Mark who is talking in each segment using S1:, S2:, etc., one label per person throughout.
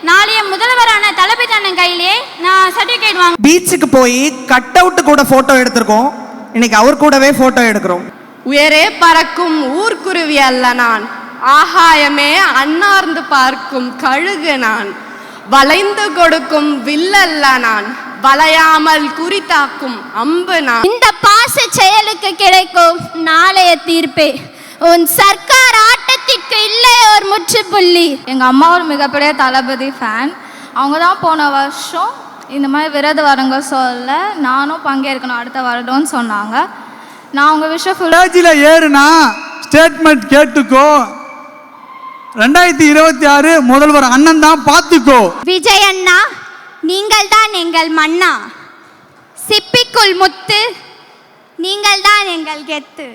S1: நாளைய முதல்வரான தளபதி அண்ணன் கையிலே நான் சர்டிபிகேட் வாங்க.
S2: பீச்சுக்கு போய் கட் அவுட் கூட போட்டோ எடுத்திருக்கோம். இன்னைக்கு அவர் கூடவே போட்டோ எடுக்கிறோம்.
S3: உயரே பறக்கும் ஊர்க்குருவி அல்ல நான், ஆகாயமே அன்னார்ந்து பார்க்கும் கழுகு நான், வளைந்து கொடுக்கும் வில்லல்ல நான், வளையாமல் குறித்தாக்கும் அம்பு நான்.
S1: இந்த பாச செயலுக்கு கிடைக்கும் நாளைய தீர்ப்பே உன் சர்க்கார் ஆட்டத்திற்கு இல்லை ஒரு முற்றுப்புள்ளி.
S4: எங்கள் அம்மா ஒரு மிகப்பெரிய தளபதி ஃபேன். அவங்க தான் போன வருஷம் இந்த மாதிரி விரது வரங்க சொல்ல நானும் பங்கேற்கணும் அடுத்த வருடம்னு சொன்னாங்க. நான் உங்கள் விஷயம்
S5: ஃபுல்லாஜில் ஏறுனா ஸ்டேட்மெண்ட் கேட்டுக்கோ. 2026 முதல்வர் அண்ணன் தான் பார்த்துக்கோ.
S1: விஜய் அண்ணா, நீங்கள் தான் எங்கள் மன்னா. சிப்பிக்குள் முத்து, நீங்கள் தான் எங்கள் கெத்து.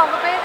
S4: உங்கள் பேர்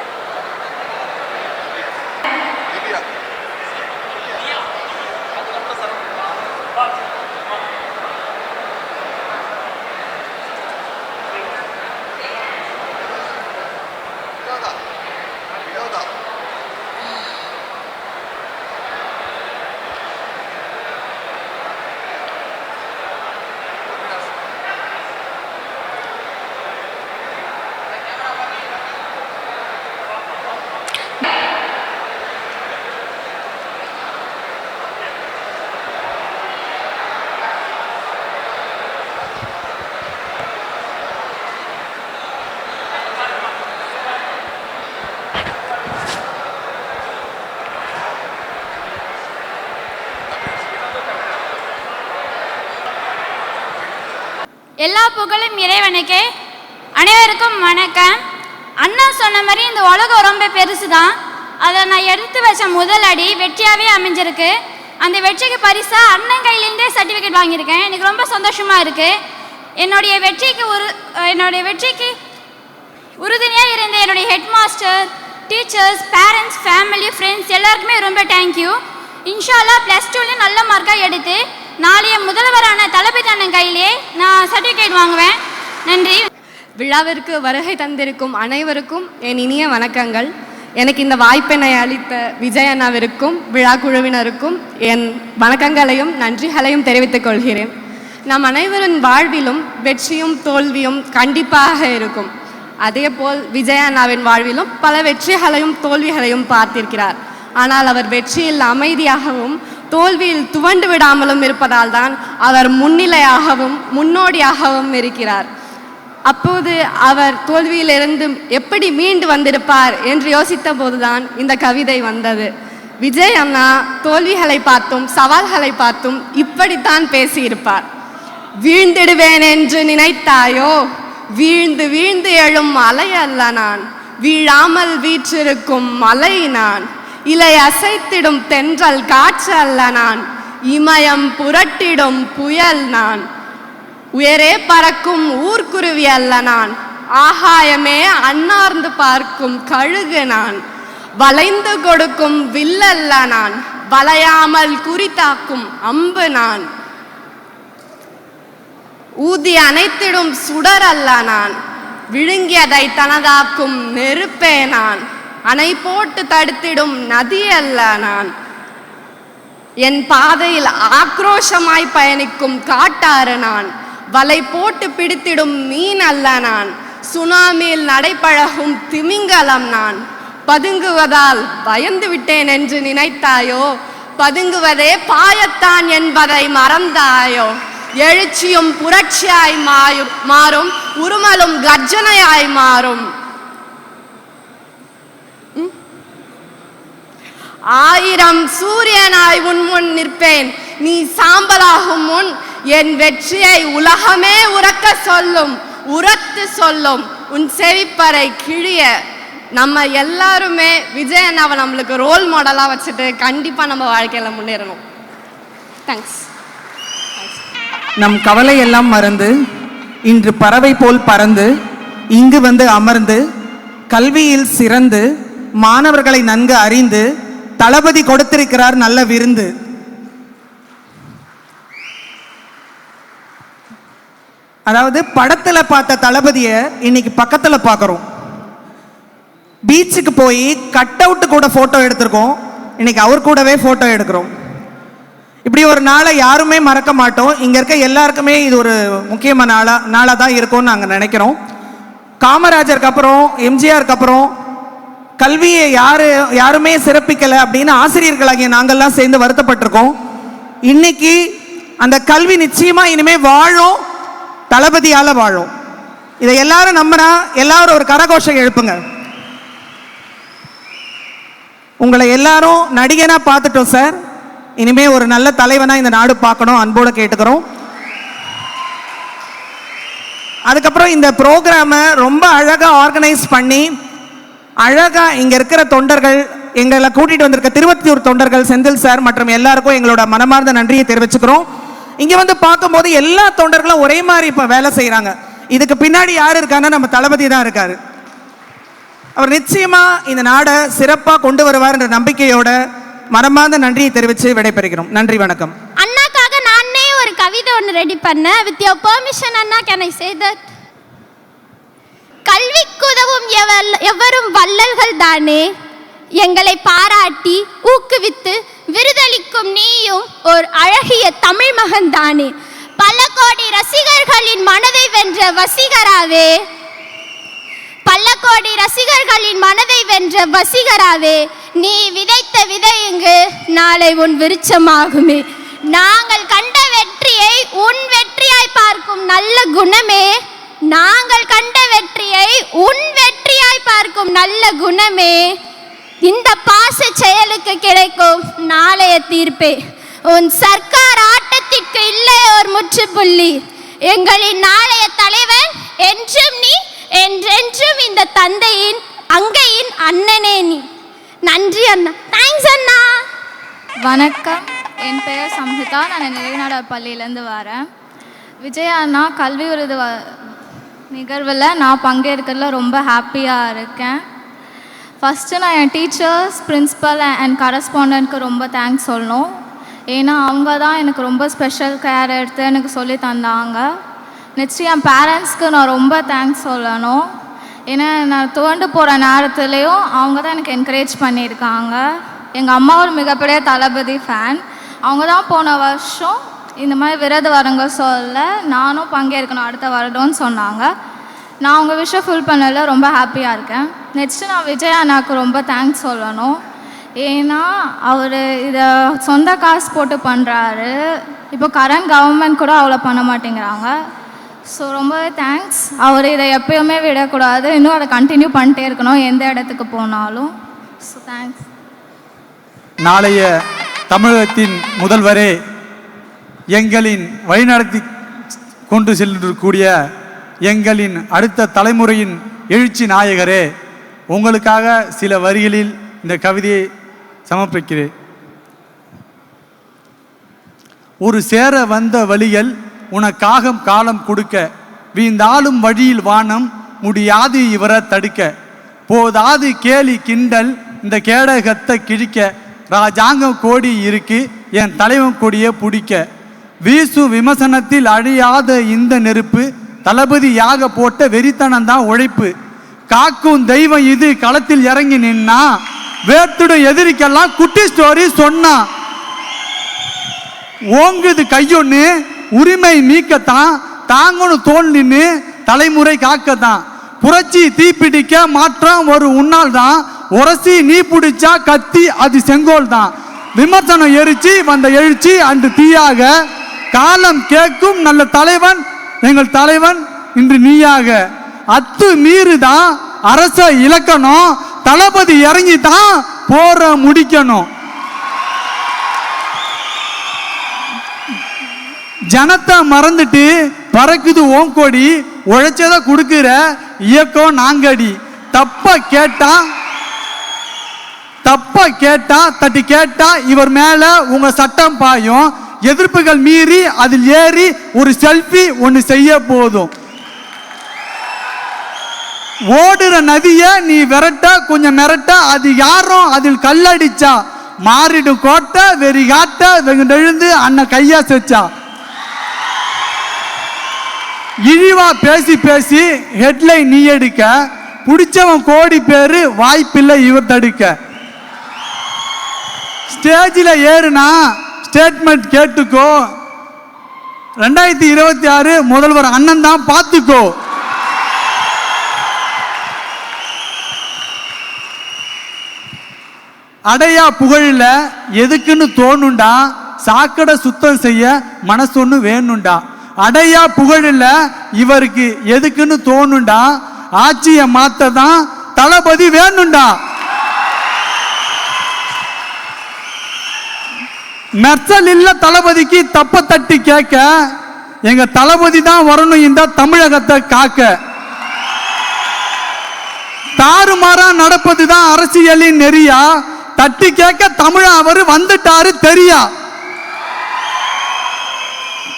S1: எல்லா புகழும் இறைவனுக்கே. அனைவருக்கும் வணக்கம். அண்ணா சொன்ன மாதிரி இந்த உலகம் ரொம்ப பெருசு தான். அதை நான் எடுத்து வச்ச முதல் அடி வெற்றியாகவே அமைஞ்சிருக்கு. அந்த வெற்றிக்கு பரிசாக அண்ணன் கையிலேருந்தே சர்டிஃபிகேட் வாங்கியிருக்கேன். எனக்கு ரொம்ப சந்தோஷமாக இருக்குது. என்னுடைய வெற்றிக்கு உறுதுணையாக இருந்த என்னுடைய head master, teachers, parents, family, friends எல்லாருக்குமே ரொம்ப தேங்க்யூ. இன்ஷால்லா +2லையும் நல்ல மார்க்காக எடுத்து நாளைய முதல்வரான தளபதி அண்ணன் கையிலே நான் சர்டிஃபிகேட் வாங்குவேன். நன்றி.
S3: விழாவிற்கு வருகை தந்திருக்கும் அனைவருக்கும் என் இனிய வணக்கங்கள். எனக்கு இந்த வாய்ப்பினை அளித்த விஜய் அண்ணாவிற்கும் விழா குழுவினருக்கும் என் வணக்கங்களையும் நன்றிகளையும் தெரிவித்துக் கொள்கிறேன். நம் அனைவரின் வாழ்விலும் வெற்றியும் தோல்வியும் கண்டிப்பாக இருக்கும். அதேபோல் விஜய் அண்ணாவின் வாழ்விலும் பல வெற்றிகளையும் தோல்விகளையும் பார்த்திருக்கிறார். ஆனால் அவர் வெற்றியில் அமைதியாகவும் தோல்வியில் துவண்டு விடாமலும் இருப்பதால் தான் அவர் முன்னிலையாகவும் முன்னோடியாகவும் இருக்கிறார். அப்போது அவர் தோல்வியிலிருந்து எப்படி மீண்டு வந்திருப்பார் என்று யோசித்த போதுதான் இந்த கவிதை வந்தது. விஜய் அண்ணா தோல்விகளை பார்த்தும் சவால்களை பார்த்தும் இப்படித்தான் பேசியிருப்பார். வீழ்ந்திடுவேன் என்று நினைத்தாயோ, வீழ்ந்து வீழ்ந்து எழும் அலை அல்ல நான், வீழாமல் வீற்றிருக்கும் மலை நான், இலை அசைத்திடும் தென்றல் காற்று அல்ல நான், இமயம் புரட்டிடும் புயல் நான், உயரே பறக்கும் ஊர்க்குருவி அல்ல நான், ஆகாயமே அன்னார்ந்து பார்க்கும் கழுகு நான், வளைந்து கொடுக்கும் வில்லல்ல நான், வளையாமல் குறித்தாக்கும் அம்பு நான், ஊதி அணைத்திடும் சுடர் அல்ல நான், விழுங்கியதை தனதாக்கும் நெருப்பே நான், அணை போட்டு தடுத்திடும் நதி அல்ல நான், என் பாதையில் ஆக்ரோஷமாய் பயணிக்கும் காட்டாறு நான், வலை போட்டு பிடித்திடும் மீன் அல்ல நான், சுனாமியில் நடைபழகும் திமிங்கலம் நான், பதுங்குவதால் பயந்து விட்டேன் என்று நினைத்தாயோ, பதுங்குவதே பாயத்தான் என்பதை மறந்தாயோ, எழுச்சியும் புரட்சியாய் மாறும், உருமலும் கர்ஜனையாய் மாறும், 1000 சூரியனாய் உன் முன் நிற்பேன், நீ சாம்பலாகும் முன் என் வெற்றியை உலகமே உரத்து சொல்லும் உன் செவிப்பறை கிழிய. நம்ம எல்லாருமே விஜய் அண்ணாவை நம்மளுக்கு ரோல் மாடலாக வச்சுட்டு கண்டிப்பாக நம்ம வாழ்க்கையில் முன்னேறணும். தேங்க்ஸ்.
S2: நம் கவலை எல்லாம் மறந்து இன்று பறவை போல் பறந்து இங்கு வந்து அமர்ந்து கல்வியில் சிறந்து மாணவர்களை நன்கு அறிந்து தளபதி கொடுத்திருக்கிறார் நல்ல விருந்து. அதாவது படத்துல பார்த்த தளபதியை இன்னைக்கு பக்கத்துல பார்க்குறோம். பீச்சுக்கு போய் கட் அவுட் கூட போட்டோ எடுத்திருக்கோம், இன்னைக்கு அவர் கூடவே போட்டோ எடுக்கிறோம். இப்படி ஒரு நாளை யாருமே மறக்க மாட்டோம். இங்க இருக்க எல்லாருக்குமே இது ஒரு முக்கியமான நாளாக தான் இருக்கும்னு நாங்கள் நினைக்கிறோம். காமராஜருக்கு அப்புறம் எம்ஜிஆருக்கு அப்புறம் கல்வியை யாருமே சிறப்பிக்கலை அப்படின்னு ஆசிரியர்களாகிய நாங்கள்லாம் சேர்ந்து வருத்தப்பட்டிருக்கோம். இன்னைக்கு அந்த கல்வி நிச்சயமா இனிமே வாழும், தளபதியால வாழும். இதை எல்லாரும் நம்பினா எல்லாரும் ஒரு கரகோஷம் எழுப்புங்க. உங்களை எல்லாரும் நடிகனா பார்த்துட்டோம் சார், இனிமே ஒரு நல்ல தலைவனா இந்த நாடு பார்க்கணும், அன்போடு கேட்டுக்கிறோம். அதுக்கப்புறம் இந்த ப்ரோக்ராமை ரொம்ப அழகா ஆர்கனைஸ் பண்ணி அழகா இங்க இருக்கிற தொண்டர்கள், எங்களை கூட்டிட்டு வந்திருக்க திருவத்தியூர் தொண்டர்கள், செந்தில் சார் மற்றும் எல்லாருக்கும் எங்களோட மனமார்ந்த நன்றியை தெரிவிச்சுக்கிறோம். இங்க வந்து பார்க்கும்போது எல்லா தொண்டர்களும் ஒரே மாதிரி இப்ப வேலை செய்யறாங்க. இதுக்கு பின்னாடி யாரு இருக்காங்கன்னா நம்ம தளபதி தான் இருக்காரு. அவர் நிச்சயமா இந்த நாடை சிறப்பா கொண்டு வருவார் என்ற நம்பிக்கையோட மனமார்ந்த நன்றியை தெரிவித்து விடைபெறுகிறோம். நன்றி, வணக்கம்.
S1: அண்ணாக்காக நானே ஒரு கவிதை ஒன்று ரெடி பண்ணேன். வித் யோர் பெர்மிஷன் அண்ணா, கேன் ஐ சே தட்? கல்விக்குதவும் எவரும் வள்ளல்கள் தானே, எங்களை பாராட்டி ஊக்குவித்து விருதளிக்கும் நீயும் ஒரு அழகிய தமிழ் மகன் தானே, பல கோடி ரசிகர்களின் மனதை வென்ற வசீகராவே, பல கோடி ரசிகர்களின் மனதை வென்ற வசீகராவே, நீ விதைத்த விதை இங்கு நாளை உன் விருட்சமாகுமே. நாங்கள் கண்ட வெற்றியை உன் வெற்றியாய் பார்க்கும் நல்ல குணமே, நாங்கள் கண்ட வெற்றியை உன் வெற்றியாய் பார்க்கும் நல்ல குணமே, இந்த பாச செயலுக்கு கிடைக்கும் நாளைய தீர்ப்பே. உன் சர்க்கார் ஆட்டத்திற்கு இல்லை ஒரு முற்றுப்புள்ளி, எங்களின் நாளைய தலைவன் என்றும் நீ, என்றென்றும் இந்த தந்தையின் அங்கையின் அண்ணனே நீ. நன்றி அண்ணா. தேங்க்ஸ் அண்ணா.
S4: வணக்கம், என் பெயர் சம்ஹிதா, நான் நிலைநாடார் பள்ளியிலேருந்து வரேன். விஜய் அண்ணா கல்வி விருது நிகழ்வில் நான் பங்கேற்கிறதுல ரொம்ப ஹாப்பியாக இருக்கேன். ஃபஸ்ட்டு நான் என் டீச்சர்ஸ், பிரின்ஸிபல் அண்ட் கரஸ்பாண்டன்ட்க்கு ரொம்ப தேங்க்ஸ் சொல்லணும். ஏன்னா அவங்க தான் எனக்கு ரொம்ப ஸ்பெஷல் கேர் எடுத்து எனக்கு சொல்லி தந்தாங்க. நெக்ஸ்ட்டு என் பேரண்ட்ஸ்க்கு நான் ரொம்ப தேங்க்ஸ் சொல்லணும். ஏன்னா நான் துவண்டு போகிற நேரத்துலேயும் அவங்க தான் எனக்கு என்கரேஜ் பண்ணியிருக்காங்க. எங்கள் அம்மா ஒரு மிகப்பெரிய தளபதி ஃபேன். அவங்க தான் போன வருஷம் இந்த மாதிரி விருது வரங்க சொல்ல நானும் பங்கேற்கணும் அடுத்த வருடம்னு சொன்னாங்க. நான் அவங்க விஷயம் ஃபுல் பண்ணல ரொம்ப ஹாப்பியாக இருக்கேன். நெக்ஸ்ட்டு நான் விஜய் அண்ணாவுக்கு ரொம்ப தேங்க்ஸ் சொல்லணும். ஏன்னா அவர் இதை சொந்த காசு போட்டு பண்ணுறாரு. இப்போ கரண்ட் கவர்மெண்ட் கூட அவ்வளோ பண்ண மாட்டேங்கிறாங்க. ஸோ ரொம்பவே தேங்க்ஸ். அவர் இதை எப்பயுமே விடக்கூடாது, இன்னும் அதை கண்டினியூ பண்ணிட்டே இருக்கணும் எந்த இடத்துக்கு போனாலும். So thanks.
S5: நாளைய தமிழகத்தின் முதல்வரே, எங்களின் வழிநடத்தி கொண்டு செல்லக்கூடிய எங்களின் அடுத்த தலைமுறையின் எழுச்சி நாயகரே, உங்களுக்காக சில வரிகளில் இந்த கவிதையை சமர்ப்பிக்கிறேன். ஒரு சேர வந்த வழிகள் உனக்காக காலம் கொடுக்க, வீந்தாலும் வழியில் வானம் முடியாது இவரை தடுக்க, போதாது கேலி கிண்டல் இந்த கேடகத்தை கிழிக்க, ராஜாங்க கோடி இருக்கு என் தலைவன் கொடியை பிடிக்க, வீசு விமர்சனத்தில் அழியாத இந்த நெருப்பு, தளபதியாக போட்ட வெறித்தனம்தான் உழைப்பு, காக்கும் தெய்வம் இது களத்தில் இறங்கி நின்னா, வேத்துடும் எதிரிக்கெல்லாம் குட்டி ஸ்டோரி சொன்னா, ஓங்குது கையொன்னு உரிமை மீக்கத்தான், தாங்கணும் தோல் நின்று தலைமுறை காக்கத்தான், புரட்சி தீப்பிடிக்க மாற்றம் ஒரு உன்னால் தான், உரசி நீ பிடிச்சா கத்தி அது செங்கோல் தான், விமர்சனம் எரிச்சு வந்த எழுச்சி அன்று தீயாக, காலம் கேட்கும் நல்ல தலைவன் எங்கள் தலைவன் இன்று நீயாக, அத்து மீறுதான் அரச இலக்கணம், தளபதி இறங்கி தான் போற முடிக்கணும். ஜனத்தை மறந்துட்டு பறக்குது ஓங்கோடி, உழைச்சத கொடுக்கிற இயக்கம் நாங்கடி. தப்ப கேட்டா தட்டி கேட்டா இவர் மேல உங்க சட்டம் பாயும். எதிர்ப்புகள் மீறி அதில் ஏறி ஒரு செல்ஃபி ஒன்று செய்ய போதும். ஓடுற நதிய நீ விரட்ட கொஞ்சம் மிரட்ட, அது யாரும் அதில் கல்லடிச்சா மாறிடும் கோட்டை வெறி காட்ட வெகுண்டெழுந்து அண்ணன் கையா செச்சா. இழிவா பேசி பேசி ஹெட்லைன் நீ எடுக்க, பிடிச்சவன் கோடி பேரு வாய்ப்பில்லை இவர் தடுக்க. ஸ்டேஜில் ஏறுனா ஸ்டேட்மெண்ட் கேட்டுக்கோ, 2026 முதல்வர் அண்ணன் தான் பார்த்துக்கோ. அடையா புகழில் எதுக்குன்னு தோணுண்டா, சாக்கடை சுத்தம் செய்ய மனசு ஒன்று வேணுண்டா. அடையா புகழில் இவருக்கு எதுக்குன்னு தோணுண்டா, ஆட்சியை மாத்த தான் தளபதி வேணுண்டா. மெர்சல் இல்ல தளபதிக்கு தப்ப தட்டி கேட்க, எங்க தளபதி தான் வரணும் இந்த தமிழகத்தை காக்க. தாறுமாறா நடப்பதுதான் அரசியலின் நெறியா, தட்டி கேட்க தமிழ அவர் வந்துட்டாரு தெரியா.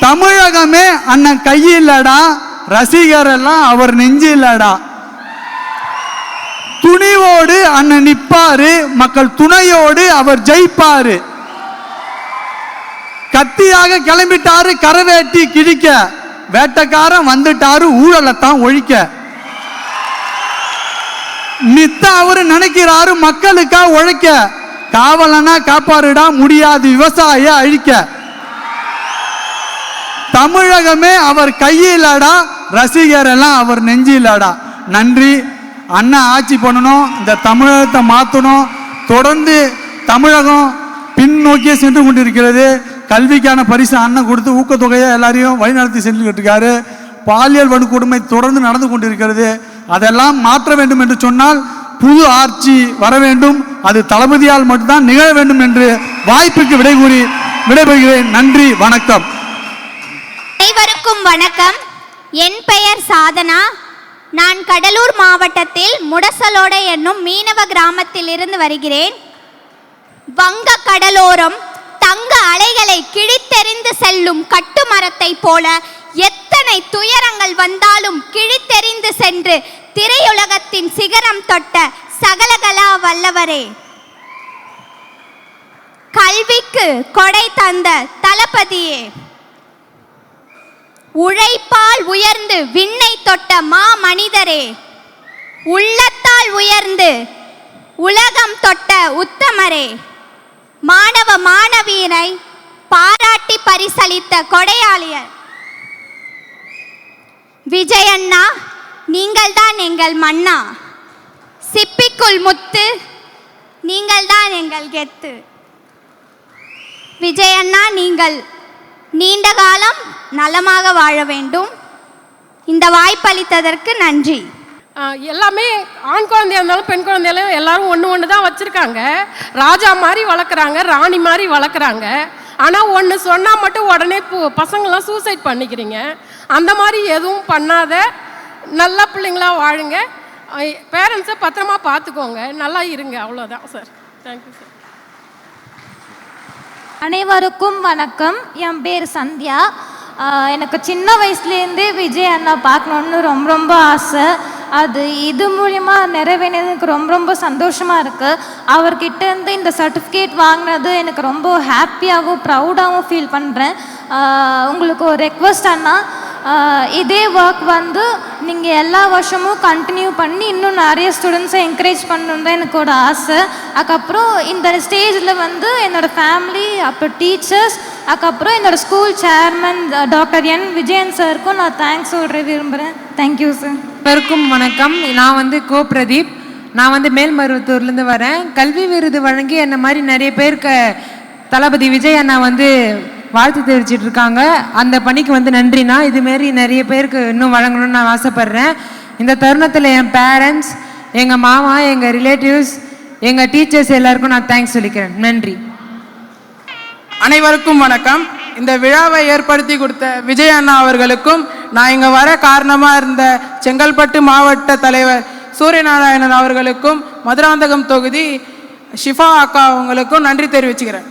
S5: தமிழகமே அண்ணன் கையில்லடா, ரசிகர் எல்லாம் அவர் நெஞ்சு இல்லடா. துணிவோடு அண்ணன் நிப்பாரு, மக்கள் துணையோடு அவர் ஜெயிப்பாரு. கத்தியாக கிளம்பிட்டாரு கரவேட்டி கிழிக்க, வேட்டக்காரன் வந்துட்டாரு ஊழலத்தான் ஒழிக்க. நித்த அவரு நினைக்கிறாரு மக்களுக்கா உழைக்க, காவலனா காப்பாருடா முடியாது விவசாய அழிக்க. தமிழகமே அவர் கையிலடா, ரசிகர் எல்லாம் அவர் நெஞ்சிலடா. நன்றி. அண்ணன் ஆட்சி பண்ணணும், இந்த தமிழகத்தை மாற்றணும். தொடர்ந்து தமிழகம் பின்னோக்கியே சென்று கொண்டிருக்கிறது. கல்விக்கான பரிசு அண்ணன் கொடுத்து ஊக்கத்தொகையை எல்லாரையும் வழிநடத்தி சென்றுகிட்டு இருக்காரு. பாலியல் வன்கொடுமை தொடர்ந்து நடந்து கொண்டிருக்கிறது. அதெல்லாம் மாற்ற வேண்டும் என்று சொன்னால் புது ஆட்சி வர வேண்டும். அது தளபதியால் மட்டும்தான் நிகழ வேண்டும் என்று வாய்ப்புக்கு விடை கூறி விடைபெறுகிறேன். நன்றி, வணக்கம்.
S6: அனைவருக்கும் வணக்கம். என் பெயர் சாதனா. நான் கடலூர் மாவட்டத்தில் முடசலோடை என்னும் மீனவ கிராமத்தில் இருந்து வருகிறேன். வங்க கடலோரம் தங்க அலைகளை கிழித்தெறிந்து செல்லும் கட்டுமரத்தை போல எத்தனை துயரங்கள் வந்தாலும் கிழித்தெறிந்து சென்று திரையுலகத்தின் சிகரம் தொட்ட சகலகலா வல்லவரே, கல்விக்கு கொடை தந்த தளபதியே, உழைப்பால் உயர்ந்து விண்ணை தொட்ட மா மனிதரே, உள்ளத்தால் உயர்ந்து உலகம் தொட்ட உத்தமரே, மாணவ மாணவியரை பாராட்டி பரிசளித்த கொடையாளியர் விஜயண்ணா, நீங்கள் தான் எங்கள் மன்னா. சிப்பிக்குள் முத்து, நீங்கள் தான் எங்கள் கெத்து. விஜயண்ணா, நீங்கள் நீண்ட காலம் நலமாக வாழ வேண்டும். இந்த வாய்ப்பளித்ததற்கு நன்றி.
S7: எல்லாமே ஆண் குழந்தையா இருந்தாலும் பெண் குழந்தையாலும் எல்லாரும் ஒன்று தான் வச்சுருக்காங்க. ராஜா மாதிரி வளர்க்குறாங்க, ராணி மாதிரி வளர்க்குறாங்க. ஆனால் ஒன்று சொன்னால் மட்டும் உடனே பசங்களாம் சூசைட் பண்ணிக்கிறீங்க. அந்த மாதிரி எதுவும் பண்ணாத நல்ல பிள்ளைங்களா வாழுங்க. பேரண்ட்ஸை பத்திரமா பார்த்துக்கோங்க, நல்லா இருங்க. அவ்வளோதான் சார். Thank you sir.
S8: அனைவருக்கும் வணக்கம். என் பேர் சந்தியா. எனக்கு சின்ன வயசுலேருந்தே விஜய் அண்ணா பார்க்கணுன்னு ரொம்ப ரொம்ப ஆசை. அது இது மூலிமா நிறைவேறினது எனக்கு ரொம்ப ரொம்ப சந்தோஷமாக இருக்குது. அவர்கிட்டேருந்து இந்த சர்டிஃபிகேட் வாங்கினது எனக்கு ரொம்ப ஹாப்பியாகவும் ப்ரௌடாகவும் ஃபீல் பண்ணுறேன். உங்களுக்கு ஒரு ரெக்வஸ்ட் அண்ணா, இதே ஒர்க் வந்து நீங்கள் எல்லா வருஷமும் கண்டினியூ பண்ணி இன்னும் நிறைய ஸ்டூடெண்ட்ஸை என்கரேஜ் பண்ணணுன்னு தான் எனக்கு ஒரு ஆசை. அதுக்கப்புறம் இந்த ஸ்டேஜில் வந்து என்னோடய ஃபேமிலி, அப்புறம் டீச்சர்ஸ், அதுக்கப்புறம் என்னோடய ஸ்கூல் சேர்மன் டாக்டர் என் விஜயன் சாருக்கும் நான் தேங்க்ஸ் சொல்ல விரும்புகிறேன். Thank you sir.
S9: எல்லாருக்கும் வணக்கம். நான் வந்து பிரதீப். நான் வந்து மேல்மருவத்தூர்லேருந்து வரேன். கல்வி விருது வழங்கி என்ன மாதிரி நிறைய பேருக்கு தளபதி விஜய் அண்ணா வந்து வாழ்த்து தெரிவிச்சிட்டு இருக்காங்க. அந்த பணிக்கு வந்து நன்றிண்ணா. இதுமாரி நிறைய பேருக்கு இன்னும் வழங்கணும்னு நான் ஆசைப்பட்றேன். இந்த தருணத்தில் என் பேரண்ட்ஸ், எங்கள் மாமா, எங்கள் ரிலேட்டிவ்ஸ், எங்கள் டீச்சர்ஸ் எல்லாருக்கும் நான் தேங்க்ஸ் சொல்லிக்கிறேன். நன்றி.
S10: அனைவருக்கும் வணக்கம். இந்த விழாவை ஏற்படுத்தி கொடுத்த விஜய் அண்ணா அவர்களுக்கும், நான் இங்கே வர காரணமாக இருந்த செங்கல்பட்டு மாவட்ட தலைவர் சூரியநாராயணன் அவர்களுக்கும், மதுராந்தகம் தொகுதி ஷிஃபா அக்கா அவங்களுக்கும் நன்றி தெரிவிச்சுக்கிறேன்.